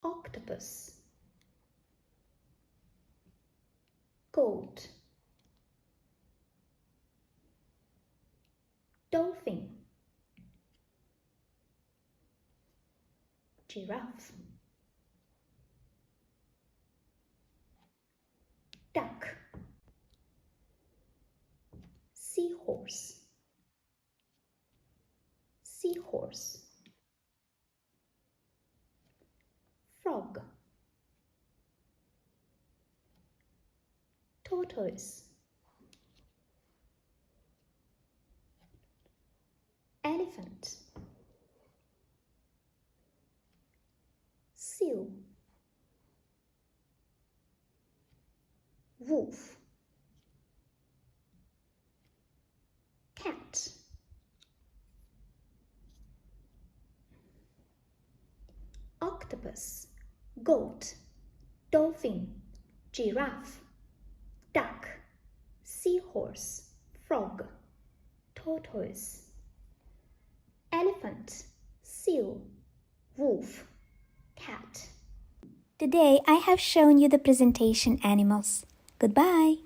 octopus, goat, dolphin, giraffe, duck, seahorse, seahorse, frog, tortoise, elephant, seal, wolf, cat, octopus, goat, dolphin, giraffe, duck, seahorse, frog, tortoise, elephant, seal, wolf, cat. Today I have shown you the presentation animals. Goodbye.